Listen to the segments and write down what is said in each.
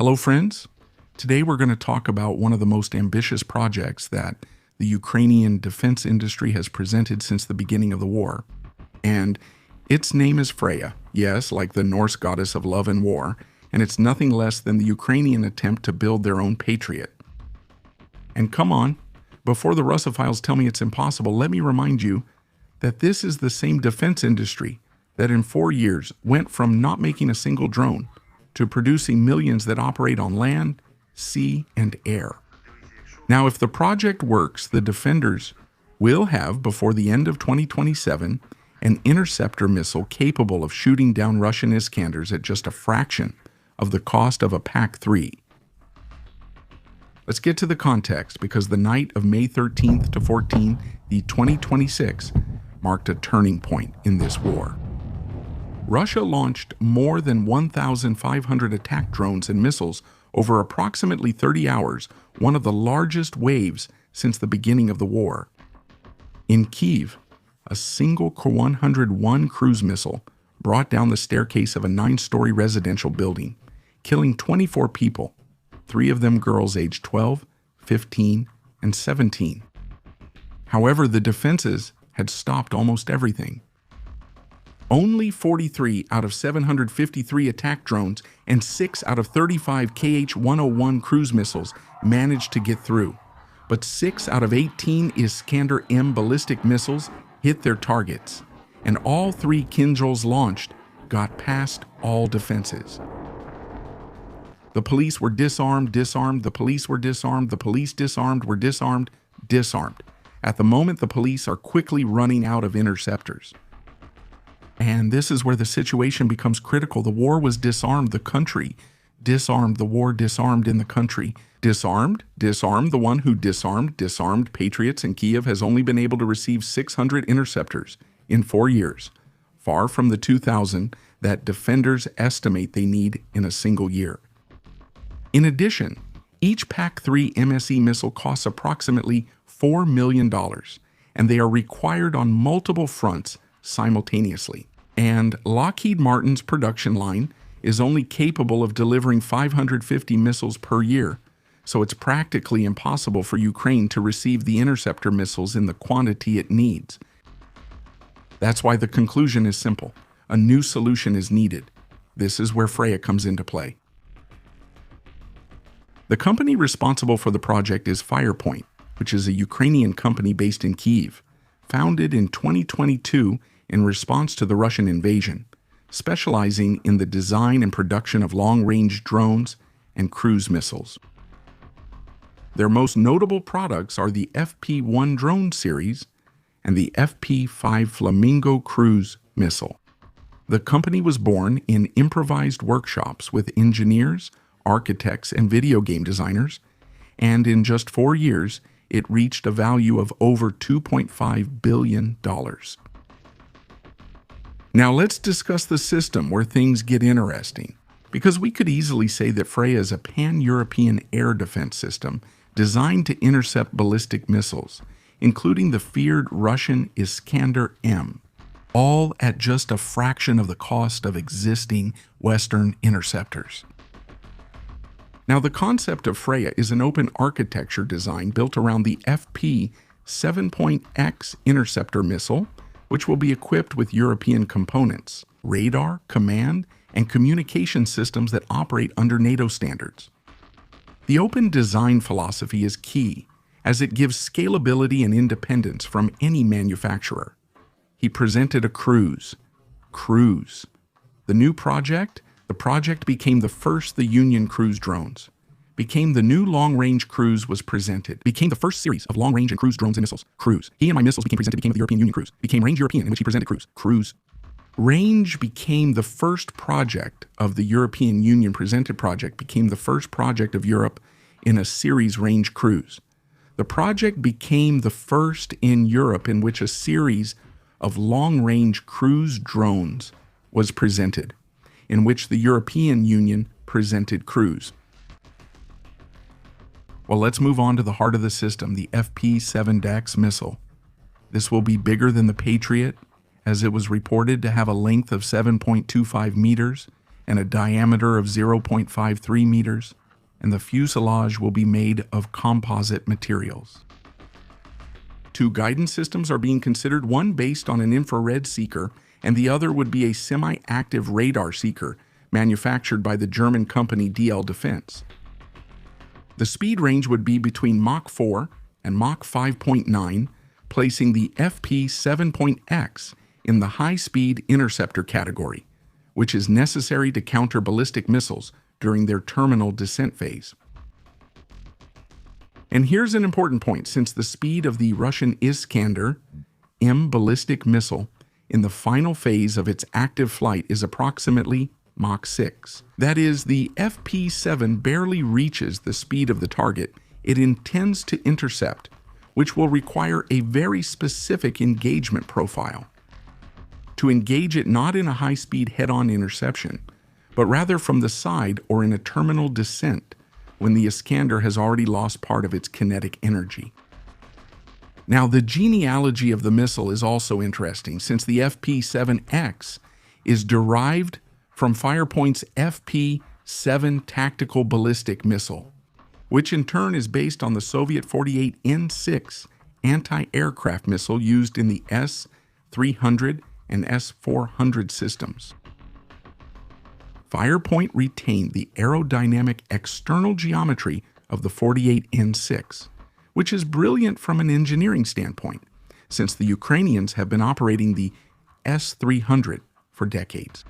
Hello, friends. Today we're going to talk about one of the most ambitious projects that the Ukrainian defense industry has presented since the beginning of the war. And its name is Freya, yes, like the Norse goddess of love and war, and it's nothing less than the Ukrainian attempt to build their own Patriot. And come on, before the Russophiles tell me it's impossible, let me remind you that this is the same defense industry that in 4 years went from not making a single drone to producing millions that operate on land, sea, and air. Now, if the project works, the defenders will have, before the end of 2027, an interceptor missile capable of shooting down Russian Iskanders at just a fraction of the cost of a PAC-3. Let's get to the context, because the night of May 13th to 14, the 2026, marked a turning point in this war. Russia launched more than 1,500 attack drones and missiles over approximately 30 hours, one of the largest waves since the beginning of the war. In Kyiv, a single K-101 cruise missile brought down the staircase of a 9-story residential building, killing 24 people, 3 of them girls aged 12, 15, and 17. However, the defenses had stopped almost everything. Only 43 out of 753 attack drones and 6 out of 35 Kh-101 cruise missiles managed to get through, but 6 out of 18 Iskander-M ballistic missiles hit their targets, and all 3 Kinzhals launched got past all defenses. The police were disarmed, the police were disarmed, the police disarmed, were disarmed, disarmed. At the moment, the police are quickly running out of interceptors. And this is where the situation becomes critical. The war was disarmed, the country disarmed, the war disarmed in the country. Disarmed, the one who disarmed Patriots in Kyiv has only been able to receive 600 interceptors in 4 years, far from the 2,000 that defenders estimate they need in a single year. In addition, each PAC-3 MSE missile costs approximately $4 million, and they are required on multiple fronts simultaneously. And Lockheed Martin's production line is only capable of delivering 550 missiles per year, so it's practically impossible for Ukraine to receive the interceptor missiles in the quantity it needs. That's why the conclusion is simple. A new solution is needed. This is where Freya comes into play. The company responsible for the project is Firepoint, which is a Ukrainian company based in Kyiv, founded in 2022 in response to the Russian invasion, specializing in the design and production of long-range drones and cruise missiles. Their most notable products are the FP-1 drone series and the FP-5 Flamingo cruise missile. The company was born in improvised workshops with engineers, architects, and video game designers, and in just 4 years, it reached a value of over $2.5 billion. Now let's discuss the system where things get interesting, because we could easily say that Freya is a pan-European air defense system designed to intercept ballistic missiles, including the feared Russian Iskander-M, all at just a fraction of the cost of existing Western interceptors. Now, the concept of Freya is an open architecture design built around the FP-7X interceptor missile, which will be equipped with European components, radar, command, and communication systems that operate under NATO standards. The open design philosophy is key, as it gives scalability and independence from any manufacturer. He presented a cruise. The new project? The project became the first the Union cruise drones. Became the new long-range cruise was presented. Became the first series of long-range and cruise drones and missiles. Cruise. He and my missiles became presented, became the European Union cruise. Became Range European, in which he presented cruise. Range became the first project of the European Union presented project, became the first project of Europe in a series range cruise. The project became the first in Europe in which a series of long-range cruise drones was presented, in which the European Union presented cruise. Well, let's move on to the heart of the system, the FP-7X missile. This will be bigger than the Patriot, as it was reported to have a length of 7.25 meters and a diameter of 0.53 meters, and the fuselage will be made of composite materials. Two guidance systems are being considered, one based on an infrared seeker, and the other would be a semi-active radar seeker manufactured by the German company DL Defense. The speed range would be between Mach 4 and Mach 5.9, placing the FP-7.X in the high-speed interceptor category, which is necessary to counter ballistic missiles during their terminal descent phase. And here's an important point, since the speed of the Russian Iskander M ballistic missile in the final phase of its active flight is approximately Mach 6. That is, the FP-7 barely reaches the speed of the target it intends to intercept, which will require a very specific engagement profile. To engage it not in a high-speed head-on interception, but rather from the side or in a terminal descent when the Iskander has already lost part of its kinetic energy. Now, the genealogy of the missile is also interesting, since the FP-7X is derived from Firepoint's FP-7 tactical ballistic missile, which in turn is based on the Soviet 48N6 anti-aircraft missile used in the S-300 and S-400 systems. Firepoint retained the aerodynamic external geometry of the 48N6, which is brilliant from an engineering standpoint, since the Ukrainians have been operating the S-300 for decades.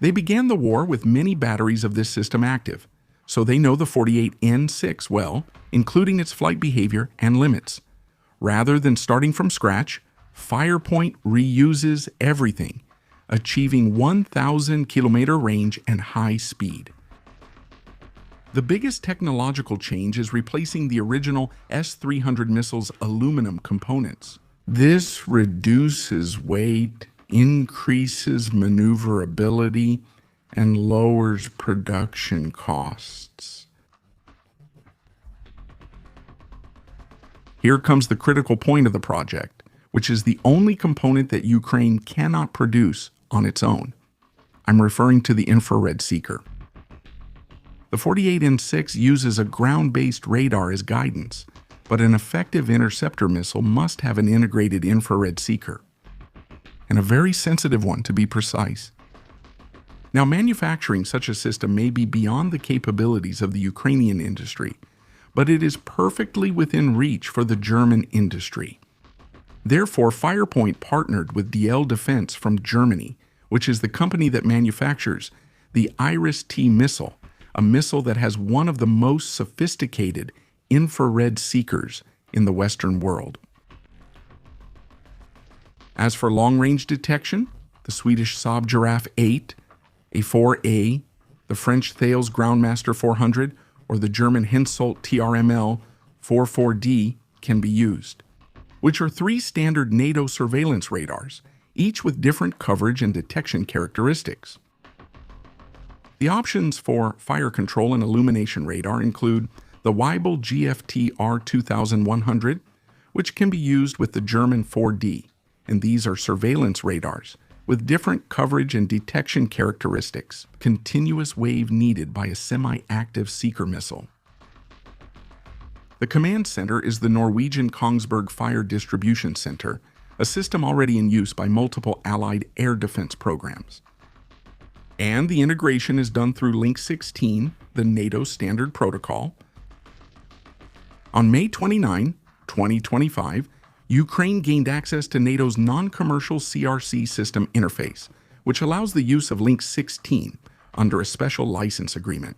They began the war with many batteries of this system active, so they know the 48N6 well, including its flight behavior and limits. Rather than starting from scratch, Firepoint reuses everything, achieving 1,000-kilometer range and high speed. The biggest technological change is replacing the original S-300 missile's aluminum components. This reduces weight, increases maneuverability, and lowers production costs. Here comes the critical point of the project, which is the only component that Ukraine cannot produce on its own. I'm referring to the infrared seeker. The 48N6 uses a ground-based radar as guidance, but an effective interceptor missile must have an integrated infrared seeker, and a very sensitive one to be precise. Now, manufacturing such a system may be beyond the capabilities of the Ukrainian industry, but it is perfectly within reach for the German industry. Therefore, Firepoint partnered with DL Defense from Germany, which is the company that manufactures the Iris-T missile, a missile that has one of the most sophisticated infrared seekers in the Western world. As for long-range detection, the Swedish Saab Giraffe 8, A4A, the French Thales Groundmaster 400, or the German Hensoldt TRML 44D can be used, which are three standard NATO surveillance radars, each with different coverage and detection characteristics. The options for fire control and illumination radar include the Weibel GFT R2100, which can be used with the German 4D, and these are surveillance radars with different coverage and detection characteristics, continuous wave needed by a semi-active seeker missile. The command center is the Norwegian Kongsberg Fire Distribution Center, a system already in use by multiple Allied air defense programs. And the integration is done through Link 16, the NATO standard protocol. On May 29, 2025, Ukraine gained access to NATO's non-commercial CRC system interface, which allows the use of Link 16 under a special license agreement.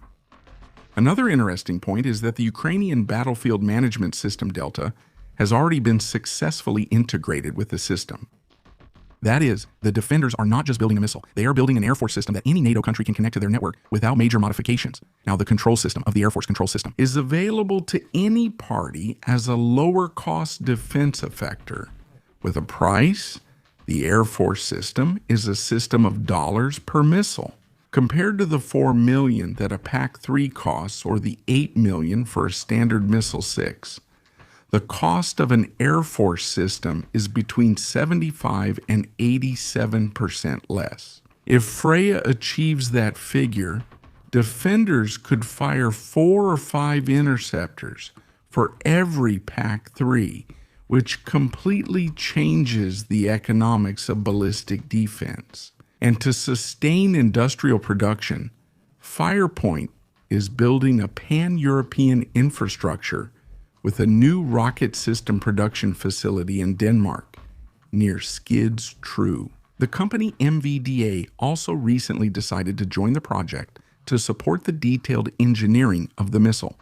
Another interesting point is that the Ukrainian Battlefield Management System Delta has already been successfully integrated with the system. That is, the defenders are not just building a missile, they are building an Air Force system that any NATO country can connect to their network without major modifications. Now, the control system of the Air Force control system is available to any party as a lower-cost defense effector. With a price, the Air Force system is a system of dollars per missile, compared to the $4 million that a PAC-3 costs or the $8 million for a Standard Missile-6. The cost of an Air Force system is between 75 and 87% less. If Freya achieves that figure, defenders could fire 4 or 5 interceptors for every PAC-3, which completely changes the economics of ballistic defense. And to sustain industrial production, Firepoint is building a pan-European infrastructure with a new rocket system production facility in Denmark, near Skids True. The company MVDA also recently decided to join the project to support the detailed engineering of the missile.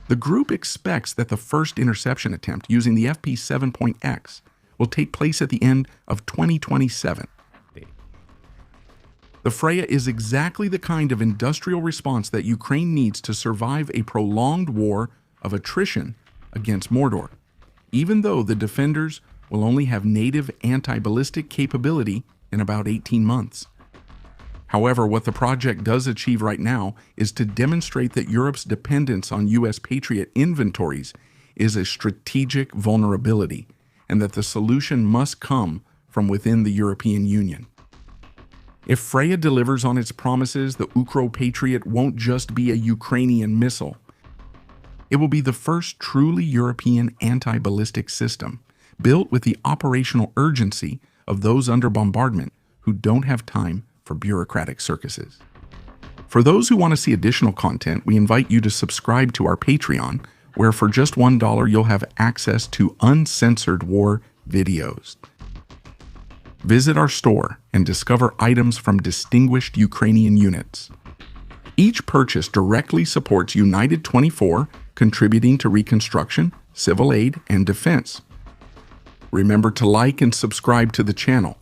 The group expects that the first interception attempt using the FP-7.X will take place at the end of 2027. The Freya is exactly the kind of industrial response that Ukraine needs to survive a prolonged war of attrition against Mordor, even though the defenders will only have native anti-ballistic capability in about 18 months. However, what the project does achieve right now is to demonstrate that Europe's dependence on U.S. Patriot inventories is a strategic vulnerability, and that the solution must come from within the European Union. If Freya delivers on its promises, the Ukro Patriot won't just be a Ukrainian missile. It will be the first truly European anti-ballistic system, built with the operational urgency of those under bombardment who don't have time for bureaucratic circuses. For those who want to see additional content, we invite you to subscribe to our Patreon, where for just $1 you'll have access to uncensored war videos. Visit our store and discover items from distinguished Ukrainian units. Each purchase directly supports United 24, contributing to reconstruction, civil aid, and defense. Remember to like and subscribe to the channel